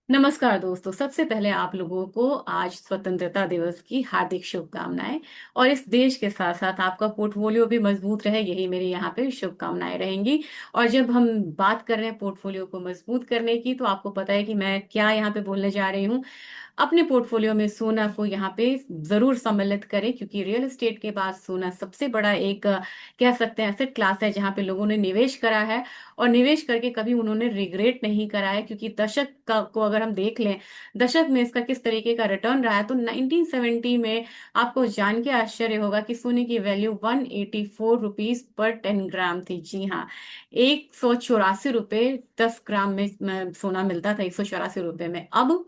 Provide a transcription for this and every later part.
नमस्कार दोस्तों, सबसे पहले आप लोगों को आज स्वतंत्रता दिवस की हार्दिक शुभकामनाएं। और इस देश के साथ साथ आपका पोर्टफोलियो भी मजबूत रहे, यही मेरी यहाँ पे शुभकामनाएं रहेंगी। और जब हम बात कर रहे हैं पोर्टफोलियो को मजबूत करने की, तो आपको पता है कि मैं क्या यहाँ पे बोलने जा रही हूँ। अपने पोर्टफोलियो में सोना को यहाँ पे जरूर सम्मिलित करें, क्योंकि रियल एस्टेट के बाद सोना सबसे बड़ा एक कह सकते हैं एसेट क्लास है, जहाँ पे लोगों ने निवेश करा है। और निवेश करके कभी उन्होंने रिग्रेट नहीं करा है, क्योंकि को अगर हम देख लें, दशक में इसका किस तरीके का रिटर्न रहा है, तो 1970 में आपको जान के आश्चर्य होगा कि सोने की वैल्यू 184 रुपीज पर 10 ग्राम थी। जी हाँ, 184 रुपये 10 ग्राम में सोना मिलता था, 184 रुपये में। अब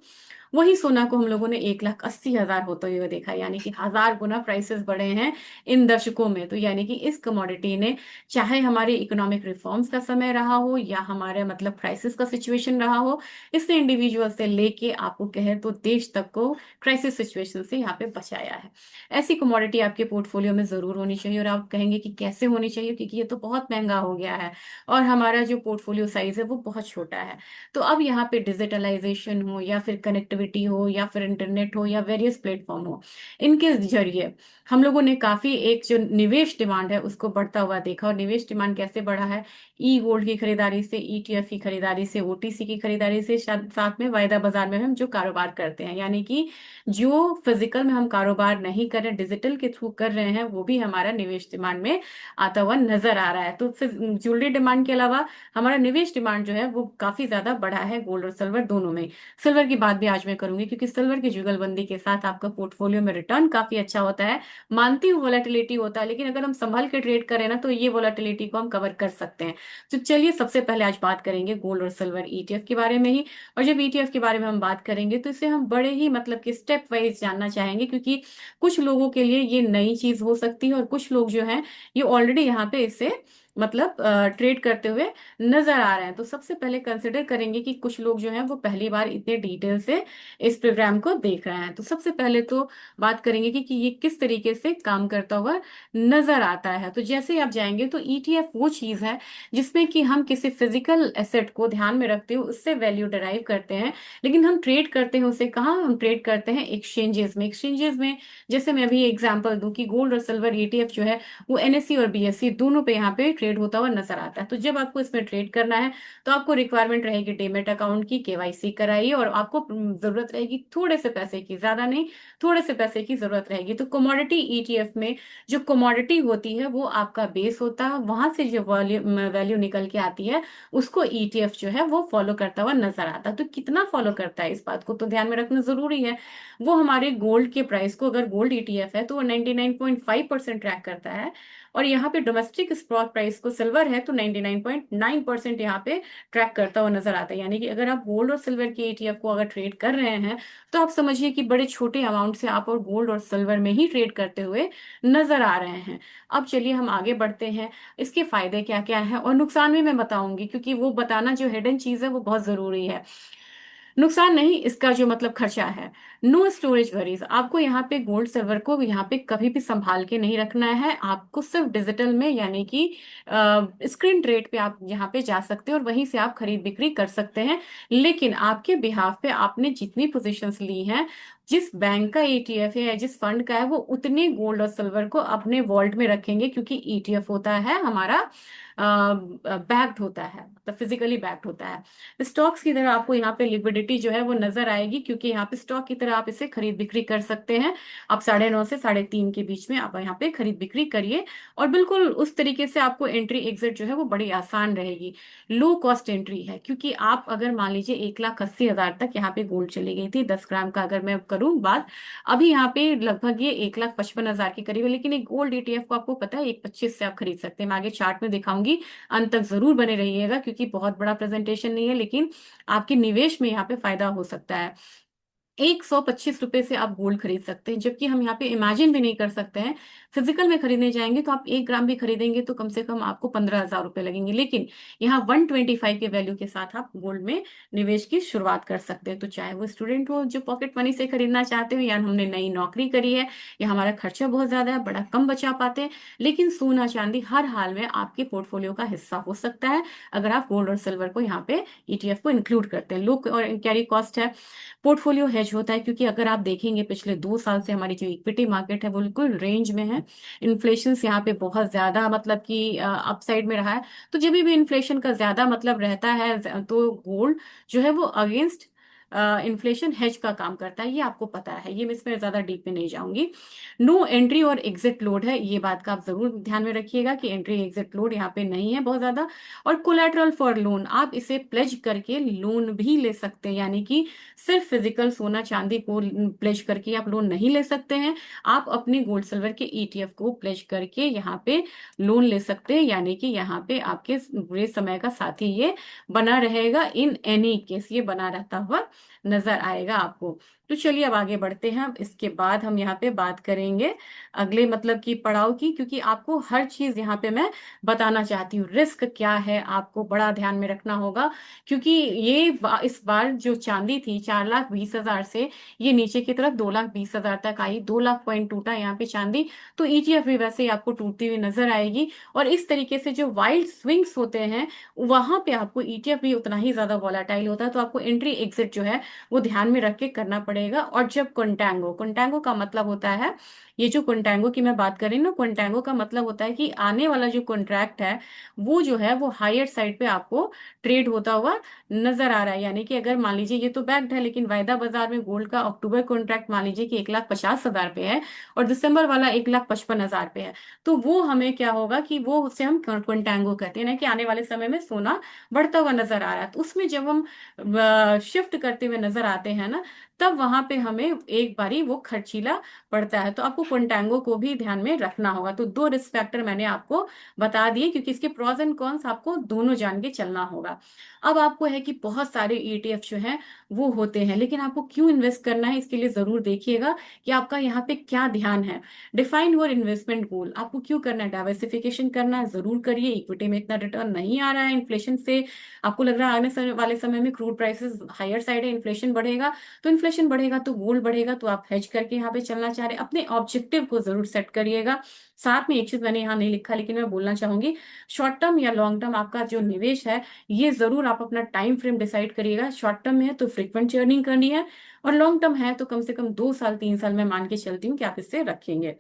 वही सोना को हम लोगों ने 1,80,000 होते हुए देखा, यानी कि 1000 गुना प्राइसेस बढ़े हैं इन दशकों में। तो यानी कि इस कमोडिटी ने, चाहे हमारे इकोनॉमिक रिफॉर्म्स का समय रहा हो या हमारे मतलब क्राइसिस का सिचुएशन रहा हो, इसने इंडिविजुअल से लेके आपको कहे तो देश तक को क्राइसिस सिचुएशन से यहाँ पे बचाया है। ऐसी कमोडिटी आपके पोर्टफोलियो में जरूर होनी चाहिए। और आप कहेंगे कि कैसे होनी चाहिए, क्योंकि ये तो बहुत महंगा हो गया है और हमारा जो पोर्टफोलियो साइज है वो बहुत छोटा है। तो अब यहाँ पे डिजिटलाइजेशन हो या फिर कनेक्टिविटी हो या फिर इंटरनेट हो या वेरियस प्लेटफॉर्म हो, इनके जरिए हम लोगों ने काफी एक जो निवेश डिमांड है उसको बढ़ता हुआ देखा। और निवेश डिमांड कैसे बढ़ा है? ई गोल्ड की खरीदारी से, ईटीएफ की खरीदारी से, ओटीसी की खरीदारी से, साथ में वायदा बाजार में हम जो कारोबार करते हैं, यानी कि जो फिजिकल में हम कारोबार नहीं कर रहे, डिजिटल के थ्रू कर रहे हैं, वो भी हमारा निवेश डिमांड में आता हुआ नजर आ रहा है। तो फिर ज्वेलरी डिमांड के अलावा हमारा निवेश डिमांड जो है वो काफी ज्यादा बढ़ा है, गोल्ड और सिल्वर दोनों में। सिल्वर की बात भी आज मैं करूंगी, क्योंकि सिल्वर की जुगलबंदी के साथ आपका पोर्टफोलियो में रिटर्न काफी अच्छा होता है। मानती हूँ वोलेटिलिटी होता है, लेकिन अगर हम संभल के ट्रेड करें ना, तो ये वोलेटिलिटी को हम कवर कर सकते हैं। तो चलिए सबसे पहले आज बात करेंगे गोल्ड और सिल्वर ईटीएफ के बारे में ही। और जब ईटीएफ के बारे में हम बात करेंगे, तो इसे हम बड़े ही मतलब कि स्टेप वाइज जानना चाहेंगे, क्योंकि कुछ लोगों के लिए ये नई चीज हो सकती है और कुछ लोग जो हैं ये ऑलरेडी यहाँ पे इसे मतलब ट्रेड करते हुए नजर आ रहे हैं। तो सबसे पहले कंसिडर करेंगे कि कुछ लोग जो हैं वो पहली बार इतने डिटेल से इस प्रोग्राम को देख रहे हैं। तो सबसे पहले तो बात करेंगे कि ये किस तरीके से काम करता हुआ नजर आता है। तो जैसे ही आप जाएंगे, तो ईटीएफ वो चीज है जिसमें कि हम किसी फिजिकल एसेट को ध्यान में रखते हुए उससे वैल्यू डराइव करते हैं। लेकिन हम ट्रेड करते हैं उसे कहाँ? हम ट्रेड करते हैं एक्सचेंजेस में। एक्सचेंजेस में जैसे मैं अभी एग्जांपल दूं कि गोल्ड और सिल्वर ईटीएफ जो है वो एनएससी और बीएससी दोनों पे यहाँ पे ट्रेड होता हुआ नजर आता है। तो जब आपको इसमें ट्रेड करना है, तो आपको रिक्वायरमेंट रहेगी डीमेट अकाउंट की, केवाईसी कराइए, और आपको जरूरत रहेगी थोड़े से पैसे की, ज्यादा नहीं, थोड़े से पैसे की जरूरत रहेगी। तो कमोडिटी ईटीएफ में जो कमोडिटी होती है वो आपका बेस होता है, वहां से जो वैल्यू निकल के आती है उसको ईटीएफ जो है वो फॉलो करता हुआ नजर आता है। तो कितना फॉलो करता है इस बात को तो ध्यान में रखना जरूरी है। वो हमारे गोल्ड के प्राइस को, अगर गोल्ड ईटीएफ है तो वो 99.5% ट्रैक करता है। और यहाँ पे डोमेस्टिक स्पॉट प्राइस को, सिल्वर है तो 99.9% यहाँ पे ट्रैक करता हुआ नजर आता है। यानी कि अगर आप गोल्ड और सिल्वर के ईटीएफ को अगर ट्रेड कर रहे हैं, तो आप समझिए कि बड़े छोटे अमाउंट से आप और गोल्ड और सिल्वर में ही ट्रेड करते हुए नजर आ रहे हैं। अब चलिए हम आगे बढ़ते हैं। इसके फायदे क्या क्या है और नुकसान भी मैं बताऊंगी, क्योंकि वो बताना जो हिडन चीज है वो बहुत जरूरी है। नुकसान नहीं, इसका जो मतलब खर्चा है। नो स्टोरेज वरीज, आपको यहाँ पे गोल्ड सिल्वर को यहाँ पे कभी भी संभाल के नहीं रखना है। आपको सिर्फ डिजिटल में, यानी कि स्क्रीन ट्रेड पे आप यहाँ पे जा सकते हैं और वहीं से आप खरीद बिक्री कर सकते हैं। लेकिन आपके बिहाफ पे आपने जितनी पोजीशंस ली हैं, जिस बैंक का ईटीएफ है या जिस फंड का है, वो उतने गोल्ड और सिल्वर को अपने वॉल्ट में रखेंगे, क्योंकि ईटीएफ होता है हमारा बैक्ड होता है, मतलब फिजिकली बैक्ड होता है। स्टॉक्स की तरह आपको यहाँ पे लिक्विडिटी जो है वो नजर आएगी, क्योंकि यहाँ पे स्टॉक की तरह आप इसे खरीद बिक्री कर सकते हैं। आप 9:30 से 3:30 के बीच में आप यहाँ पे खरीद बिक्री करिए, और बिल्कुल उस तरीके से आपको एंट्री एग्जिट जो है वो बड़ी आसान रहेगी। लो कॉस्ट एंट्री है, क्योंकि आप अगर मान लीजिए 1,80,000 तक यहाँ पे गोल्ड चली गई थी, 10 ग्राम का अगर मैं करूँ बात, अभी यहाँ पे लगभग ये 1,55,000 के करीब है। लेकिन एक गोल्ड ईटीएफ को आपको पता है 1,25 से आप खरीद सकते हैं। मैं आगे चार्ट में दिखाऊंगी, अंत तक जरूर बने रहिएगा, क्योंकि बहुत बड़ा प्रेजेंटेशन नहीं है, लेकिन आपके निवेश में यहाँ पे फायदा हो सकता है। 125 रुपए से आप गोल्ड खरीद सकते हैं, जबकि हम यहाँ पे इमेजिन भी नहीं कर सकते हैं। फिजिकल में खरीदने जाएंगे तो आप 1 ग्राम भी खरीदेंगे तो कम से कम आपको 15,000 रुपए लगेंगे, लेकिन यहाँ 125 के वैल्यू के साथ आप गोल्ड में निवेश की शुरुआत कर सकते हैं। तो चाहे वो स्टूडेंट हो जो पॉकेट मनी से खरीदना चाहते हो, या हमने नई नौकरी करी है, या हमारा खर्चा बहुत ज्यादा है, बड़ा कम बचा पाते हैं, लेकिन सोना चांदी हर हाल में आपके पोर्टफोलियो का हिस्सा हो सकता है अगर आप गोल्ड और सिल्वर को यहाँ पे ईटीएफ को इंक्लूड करते हैं। लो और कैरी कॉस्ट है, पोर्टफोलियो हेज होता है, क्योंकि अगर आप देखेंगे पिछले 2 साल से हमारी जो इक्विटी मार्केट है वो बिल्कुल रेंज में है। इन्फ्लेशन यहाँ पे बहुत ज्यादा मतलब कि अपसाइड में रहा है। तो जब भी इन्फ्लेशन का ज्यादा मतलब रहता है तो गोल्ड जो है वो अगेंस्ट इन्फ्लेशन हेज का काम करता है, ये आपको पता है, ये मैं इसमें ज्यादा डीप में नहीं जाऊंगी। नो एंट्री और एग्जिट लोड है, ये बात का आप जरूर ध्यान में रखिएगा कि एंट्री एग्जिट लोड यहाँ पे नहीं है बहुत ज्यादा। और कोलैटरल फॉर लोन, आप इसे प्लेज करके लोन भी ले सकते हैं, यानी कि सिर्फ फिजिकल सोना चांदी को प्लेज करके आप लोन नहीं ले सकते हैं, आप अपने गोल्ड सिल्वर के ईटीएफ को प्लेज करके यहाँ पे लोन ले सकते हैं, यानी कि यहाँ पे आपके बुरे समय का साथी ये बना रहेगा। इन एनी केस ये बना रहता हुआ नजर आएगा आपको। तो चलिए अब आगे बढ़ते हैं। अब इसके बाद हम यहाँ पे बात करेंगे अगले मतलब की पड़ाव की, क्योंकि आपको हर चीज यहाँ पे मैं बताना चाहती हूँ। रिस्क क्या है आपको बड़ा ध्यान में रखना होगा, क्योंकि इस बार जो चांदी थी 4,20,000 से ये नीचे की तरफ 2,20,000 तक आई, 2 लाख पॉइंट टूटा यहाँ पे चांदी। तो ईटीएफ भी वैसे ही आपको टूटती हुई नजर आएगी। और इस तरीके से जो वाइल्ड स्विंग्स होते हैं वहां पे आपको ईटीएफ भी उतना ही ज्यादा वॉलेटाइल होता है, तो आपको एंट्री एग्जिट जो है वो ध्यान में रख के करना पड़ेगा। और जब कंटेंगो, कंटेंगो का मतलब होता है, ये जो कंटेंगो की मैं बात कर रही हूँ ना, कंटेंगो का मतलब होता है कि आने वाला जो कॉन्ट्रैक्ट है वो जो है वो हायर साइड पे आपको ट्रेड होता हुआ नजर आ रहा है। यानी कि अगर मान लीजिए ये तो बैक्ड है, लेकिन वायदा बाजार में गोल्ड का अक्टूबर कॉन्ट्रैक्ट मान लीजिए कि 1,50,000 पे है और दिसंबर वाला 1,55,000 पे है, तो वो हमें क्या होगा कि वो उससे हम कंटेंगो कहते हैं ना, कि आने वाले समय में सोना बढ़ता हुआ नजर आ रहा है। तो उसमें जब हम शिफ्ट करते हुए नजर आते हैं ना, तब वहां पे हमें एक बारी वो खर्चीला पड़ता है। तो आपको कंटेंगो को भी ध्यान में रखना होगा। तो 2 रिस्क फैक्टर मैंने आपको बता दिए, क्योंकि इसके प्रॉज एंड कॉन्स आपको दोनों जान के चलना होगा। अब आपको है कि बहुत सारे ईटीएफ जो हैं वो होते हैं, लेकिन आपको क्यों इन्वेस्ट करना है इसके लिए जरूर देखिएगा कि आपका यहाँ पे क्या ध्यान है। डिफाइन योर इन्वेस्टमेंट गोल, आपको क्यों करना है, डाइवर्सिफिकेशन करना है, जरूर करिए। इक्विटी में इतना रिटर्न नहीं आ रहा है इन्फ्लेशन से, आपको लग रहा है वाले समय में क्रूड प्राइसेस हायर साइड है, इन्फ्लेशन बढ़ेगा, तो इन्फ्लेशन बढ़ेगा तो गोल्ड बढ़ेगा, तो आप हेज करके यहाँ पे चलना चाह रहे हैं। अपने ऑब्जेक्टिव को जरूर सेट करिएगा। साथ में एक चीज मैंने यहाँ नहीं लिखा लेकिन मैं बोलना चाहूंगी, शॉर्ट टर्म या लॉन्ग टर्म आपका जो निवेश है ये जरूर आप अपना टाइम फ्रेम डिसाइड करिएगा। शॉर्ट टर्म में है तो फ्रीक्वेंट अर्निंग करनी है, और लॉन्ग टर्म है तो कम से कम 2 साल 3 साल मैं मान के चलती हूँ कि आप इससे रखेंगे।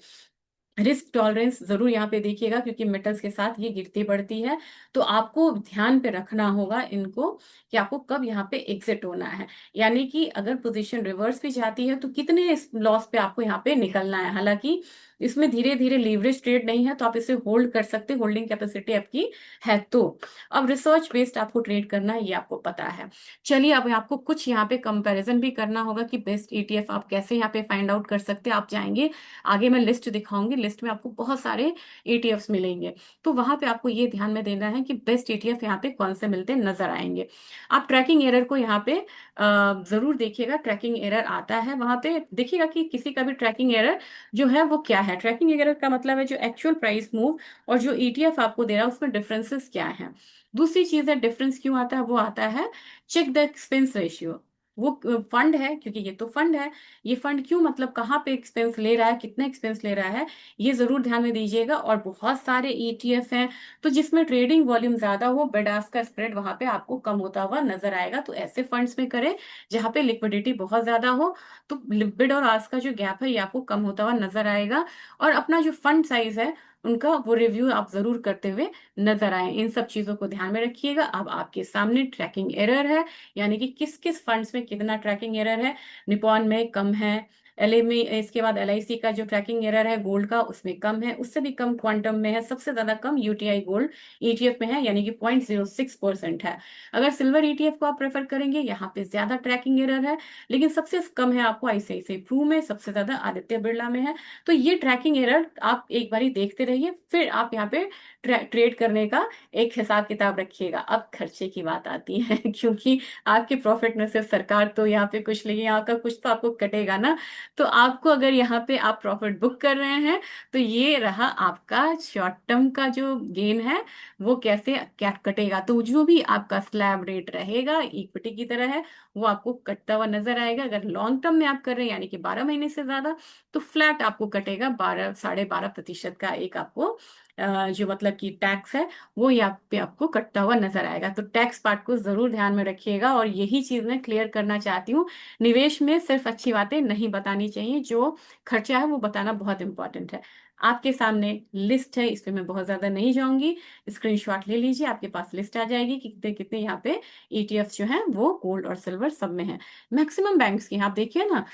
रिस्क टॉलरेंस जरूर यहाँ पे देखिएगा, क्योंकि मेटल्स के साथ ये गिरती बढ़ती है, तो आपको ध्यान पे रखना होगा इनको कि आपको कब यहाँ पे एग्जिट होना है। यानी कि अगर पोजीशन रिवर्स भी जाती है तो कितने लॉस पे आपको यहाँ पे निकलना है। हालांकि इसमें धीरे धीरे लीवरेज ट्रेड नहीं है, तो आप इसे होल्ड कर सकते, होल्डिंग कैपेसिटी आपकी है। तो अब रिसर्च बेस्ड आपको ट्रेड करना है, ये आपको पता है। चलिए अब आपको कुछ यहाँ पे कंपैरिजन भी करना होगा कि बेस्ट ईटीएफ आप कैसे यहाँ पे फाइंड आउट कर सकते हैं। आप जाएंगे आगे, मैं लिस्ट दिखाऊंगी, लिस्ट में आपको बहुत सारे ईटीएफ्स मिलेंगे, तो वहां पे आपको ये ध्यान में देना है कि बेस्ट ईटीएफ यहाँ पे कौन से मिलते नजर आएंगे। आप ट्रैकिंग एरर को यहाँ पे जरूर देखिएगा, ट्रैकिंग एरर आता है वहां पे, देखिएगा कि किसी का भी ट्रैकिंग एरर जो है वो क्या है। ट्रैकिंग एरर का मतलब है जो एक्चुअल प्राइस मूव और जो ईटीएफ आपको दे रहा है उसमें डिफरेंसेस क्या है। दूसरी चीज है डिफरेंस क्यों आता है, वो आता है चेक द एक्सपेंस रेशियो। वो फंड है, क्योंकि ये तो फंड है, ये फंड क्यों मतलब कहाँ पे एक्सपेंस ले रहा है, कितना एक्सपेंस ले रहा है, ये जरूर ध्यान में दीजिएगा। और बहुत सारे ईटीएफ हैं तो जिसमें ट्रेडिंग वॉल्यूम ज्यादा हो, बिड आस्क का स्प्रेड वहां पे आपको कम होता हुआ नजर आएगा। तो ऐसे फंड्स में करें जहां पे लिक्विडिटी बहुत ज्यादा हो, तो बिड और आस्क का जो गैप है ये आपको कम होता हुआ नजर आएगा। और अपना जो फंड साइज है उनका वो रिव्यू आप जरूर करते हुए नजर आए। इन सब चीजों को ध्यान में रखिएगा। अब आपके सामने ट्रैकिंग एरर है, यानी कि किस किस फंड्स में कितना ट्रैकिंग एरर है। निपॉन में कम है, एलए में, इसके बाद एलआईसी का जो ट्रैकिंग एरर है गोल्ड का उसमें कम है, उससे भी कम क्वांटम में है, सबसे ज्यादा कम यूटीआई गोल्ड ईटीएफ में है, यानी कि 0.06% है। अगर सिल्वर ईटीएफ को आप प्रेफर करेंगे, यहाँ पे ज्यादा ट्रैकिंग एरर है, लेकिन सबसे कम है आपको आईसीआईसीआई प्रू में, सबसे ज्यादा आदित्य बिरला में है। तो ये ट्रैकिंग एरर आप एक बारी देखते रहिए, फिर आप यहाँ पे ट्रेड करने का एक हिसाब किताब रखिएगा। अब खर्चे की बात आती है क्योंकि आपके प्रॉफिट में सिर्फ सरकार तो यहाँ पे कुछ नहीं, यहाँ का कुछ तो आपको कटेगा ना। तो आपको अगर यहाँ पे आप प्रॉफिट बुक कर रहे हैं, तो ये रहा आपका शॉर्ट टर्म का जो गेन है, वो कैसे क्या कटेगा। तो जो भी आपका स्लैब रेट रहेगा इक्विटी की तरह है, वो आपको कटता हुआ नजर आएगा। अगर लॉन्ग टर्म में आप कर रहे हैं, यानी कि 12 महीने से ज्यादा, तो फ्लैट आपको कटेगा 12 साढ़े 12% का एक आपको जो मतलब कि टैक्स है, वो यहाँ पे आपको कटता हुआ नजर आएगा। तो टैक्स पार्ट को जरूर ध्यान में रखिएगा, और यही चीज मैं क्लियर करना चाहती हूँ। निवेश में सिर्फ अच्छी बातें नहीं बतानी चाहिए, जो खर्चा है वो बताना बहुत इंपॉर्टेंट है। आपके सामने लिस्ट है, इस पे मैं बहुत ज्यादा नहीं जाऊंगी, स्क्रीनशॉट ले लीजिए, आपके पास लिस्ट आ जाएगी कि कितने कितने यहाँ पे ईटीएफ जो हैं वो गोल्ड और सिल्वर सब में है। मैक्सिमम बैंक्स की आप देखिए ना,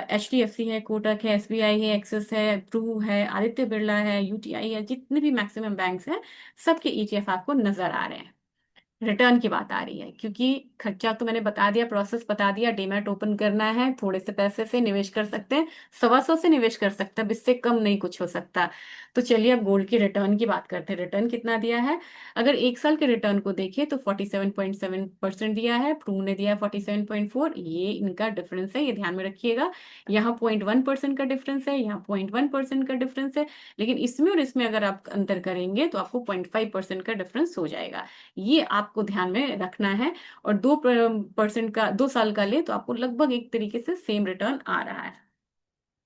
एचडीएफसी है, कोटक है, एसबीआई है, एक्सिस है, ट्रू है, आदित्य बिरला है, यूटीआई है, जितने भी मैक्सिमम बैंक्स हैं, सबके ईटीएफ आपको नजर आ रहे हैं। रिटर्न की बात आ रही है, क्योंकि खर्चा तो मैंने बता दिया, प्रोसेस बता दिया। डीमैट ओपन करना है, थोड़े से पैसे से निवेश कर सकते हैं, 125 से निवेश कर सकते हैं, अब इससे कम नहीं कुछ हो सकता। तो चलिए अब गोल्ड की रिटर्न की बात करते हैं। रिटर्न कितना दिया है? अगर एक साल के रिटर्न को देखिए तो 47.7% दिया है, प्रू ने दिया है 47.4। ये इनका डिफरेंस है, ये ध्यान में रखिएगा। यहाँ 0.1% का डिफरेंस है, यहाँ 0.1% का डिफरेंस है, लेकिन इसमें और इसमें अगर आप अंतर करेंगे तो आपको 0.5% का डिफरेंस हो जाएगा। ये आपको ध्यान में रखना है। और 2% का 2 साल का ले तो आपको लगभग एक तरीके से सेम रिटर्न आ रहा है।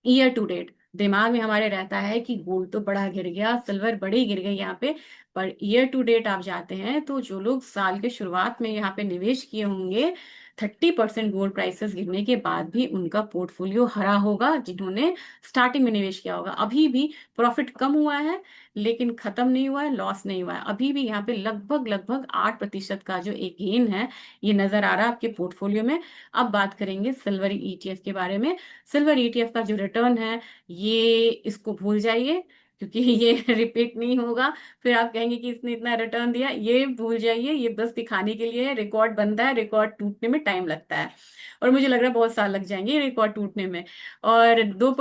ईयर टू डेट दिमाग में हमारे रहता है कि गोल्ड तो बड़ा गिर गया, सिल्वर बड़ी गिर गई यहाँ पे, पर ईयर टू डेट आप जाते हैं तो जो लोग साल के शुरुआत में यहाँ पे निवेश किए होंगे, 30% गोल्ड प्राइसेस गिरने के बाद भी उनका पोर्टफोलियो हरा होगा। जिन्होंने स्टार्टिंग में निवेश किया होगा, अभी भी प्रॉफिट कम हुआ है, लेकिन खत्म नहीं हुआ है, लॉस नहीं हुआ है। अभी भी यहाँ पे लगभग लगभग 8% का जो एक गेन है, ये नजर आ रहा है आपके पोर्टफोलियो में। अब बात करेंगे सिल्वर ईटीएफ के बारे में। सिल्वर ईटीएफ का जो रिटर्न है, ये इसको भूल जाइए, क्योंकि ये रिपीट नहीं होगा। फिर आप कहेंगे कि इसने इतना रिटर्न दिया, ये भूल जाइए, ये बस दिखाने के लिए है। रिकॉर्ड बनता है, रिकॉर्ड टूटने में टाइम लगता है, और मुझे लग रहा है बहुत साल लग जाएंगे ये रिकॉर्ड टूटने में। और 2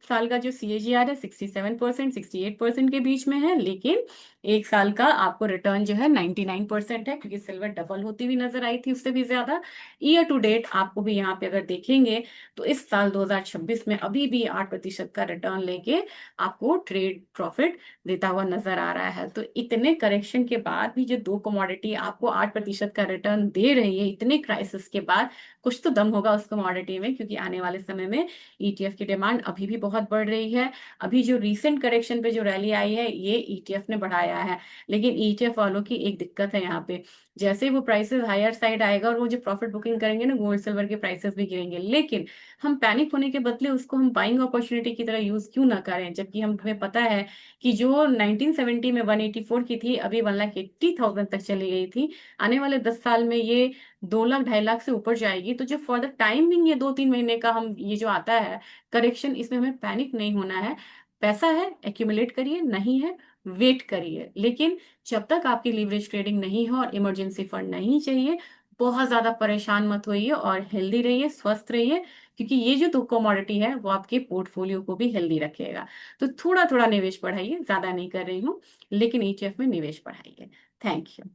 साल का जो सीएजीआर है 67%, 68% के बीच में है, लेकिन एक साल का आपको रिटर्न जो है 99% है, क्योंकि सिल्वर डबल होती हुई नजर आई थी उससे भी ज्यादा। ईयर टू डेट आपको भी यहाँ पे अगर देखेंगे, तो इस साल 2026 में अभी भी 8% का रिटर्न लेके आपको ट्रेड प्रॉफिट देता हुआ नजर आ रहा है। तो इतने करेक्शन के बाद भी जो दो कमोडिटी आपको 8% का रिटर्न दे रही है, इतने क्राइसिस के बाद, कुछ तो दम होगा उस कमोडिटी में, क्योंकि आने वाले समय में ईटीएफ की डिमांड अभी भी बहुत बढ़ रही है। अभी जो रीसेंट करेक्शन पे जो रैली आई है, ये ईटीएफ ने बढ़ाया है। लेकिन ईटीएफ वालों की एक दिक्कत है यहाँ पे, जैसे ही वो प्राइसेस हायर साइड आएगा और वो जो प्रॉफिट बुकिंग करेंगे ना, गोल्ड सिल्वर के प्राइसेस भी गिरेंगे। लेकिन हम पैनिक होने के बदले उसको हम बाइंग अपॉर्चुनिटी की तरह यूज क्यों ना करें, जबकि हमें पता है कि जो 1970 में 184 की थी, अभी 1,80,000 तक चली गई थी। आने वाले 10 साल में ये 2 लाख 2.5 लाख से ऊपर जाएगी। तो जो फॉर द टाइमिंग ये 2-3 महीने का हम ये जो आता है करेक्शन, इसमें हमें पैनिक नहीं होना है। पैसा है, एक्यूमुलेट करिए, नहीं है वेट करिए। लेकिन जब तक आपकी लीवरेज ट्रेडिंग नहीं हो और इमरजेंसी फंड नहीं चाहिए, बहुत ज्यादा परेशान मत होइए, और हेल्दी रहिए, स्वस्थ रहिए, क्योंकि ये जो दो कमोडिटी है वो आपके पोर्टफोलियो को भी हेल्दी रखेगा। तो थोड़ा थोड़ा निवेश बढ़ाइए, ज्यादा नहीं कर रही हूँ, लेकिन ईटीएफ में निवेश बढ़ाइए। Thank you.